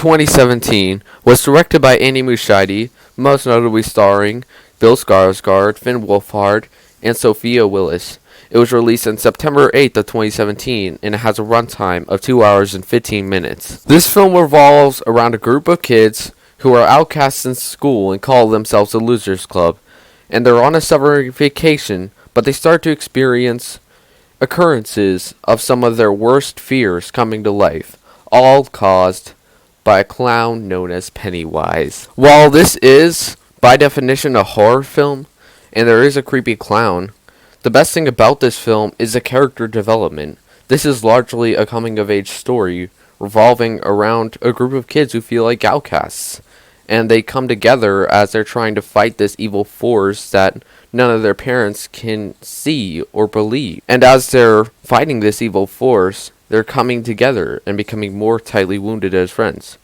2017, was directed by Andy Muschietti, most notably starring Bill Skarsgård, Finn Wolfhard, and Sophia Willis. It was released on September 8th of 2017, and it has a runtime of 2 hours and 15 minutes. This film revolves around a group of kids who are outcasts in school and call themselves the Losers Club, and they're on a summer vacation, but they start to experience occurrences of some of their worst fears coming to life, all caused by a clown known as Pennywise. While this is, by definition, a horror film, and there is a creepy clown, the best thing about this film is the character development. This is largely a coming-of-age story revolving around a group of kids who feel like outcasts, and they come together as they're trying to fight this evil force that none of their parents can see or believe. And as they're fighting this evil force, they're coming together and becoming more tightly wounded as friends.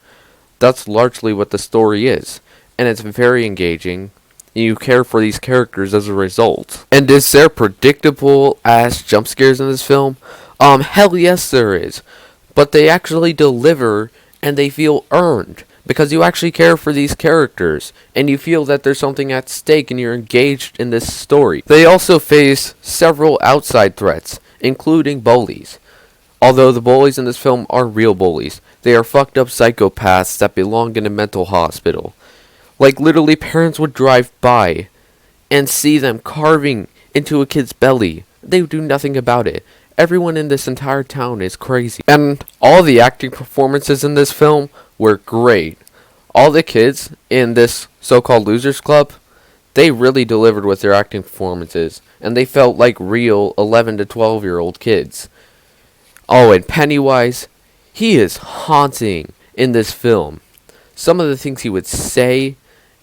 That's largely what the story is, and it's very engaging. You care for these characters as a result. And is there predictable ass jump scares in this film? Hell yes there is. But they actually deliver and they feel earned, because you actually care for these characters and you feel that there's something at stake and you're engaged in this story. They also face several outside threats, including bullies. Although the bullies in this film are real bullies, they are fucked up psychopaths that belong in a mental hospital. Like, literally, parents would drive by and see them carving into a kid's belly. They would do nothing about it. Everyone in this entire town is crazy. And all the acting performances in this film were great. All the kids in this so-called Losers Club, they really delivered with their acting performances. And they felt like real 11 to 12-year-old kids. Oh, and Pennywise, he is haunting in this film. Some of the things he would say,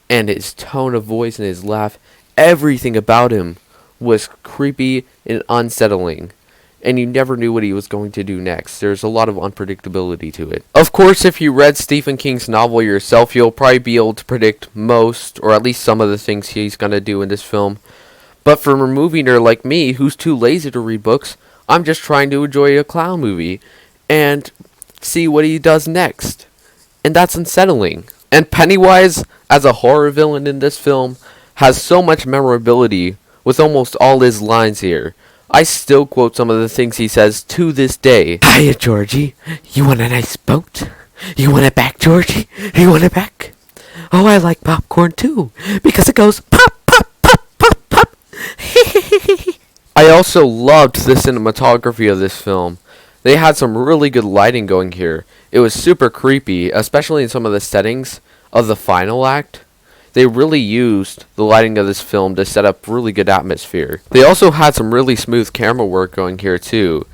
and his tone of voice and his laugh, everything about him was creepy and unsettling. And you never knew what he was going to do next. There's a lot of unpredictability to it. Of course, if you read Stephen King's novel yourself, you'll probably be able to predict most, or at least some of the things he's going to do in this film. But for a movie nerd like me, who's too lazy to read books, I'm just trying to enjoy a clown movie and see what he does next. And that's unsettling. And Pennywise, as a horror villain in this film, has so much memorability with almost all his lines here. I still quote some of the things he says to this day. Hiya, Georgie. You want a nice boat? You want it back, Georgie? You want it back? Oh, I like popcorn too, because it goes pop, pop, pop, pop, pop. I also loved the cinematography of this film. They had some really good lighting going here. It was super creepy, especially in some of the settings of the final act. They really used the lighting of this film to set up really good atmosphere. They also had some really smooth camera work going here too.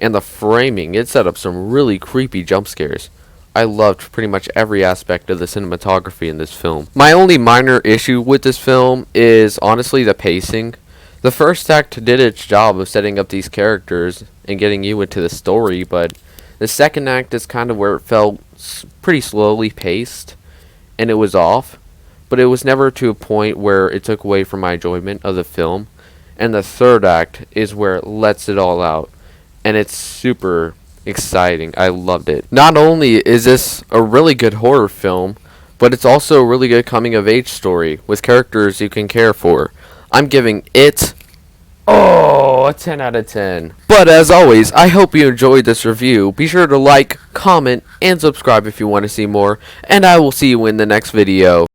And the framing, it set up some really creepy jump scares. I loved pretty much every aspect of the cinematography in this film. My only minor issue with this film is honestly the pacing. The first act did its job of setting up these characters and getting you into the story, but the second act is kind of where it felt pretty slowly paced, and it was off, but it was never to a point where it took away from my enjoyment of the film. And the third act is where it lets it all out, and it's super exciting. I loved it. Not only is this a really good horror film, but it's also a really good coming-of-age story with characters you can care for. I'm giving it a 10 out of 10. But as always, I hope you enjoyed this review. Be sure to like, comment, and subscribe if you want to see more, and I will see you in the next video.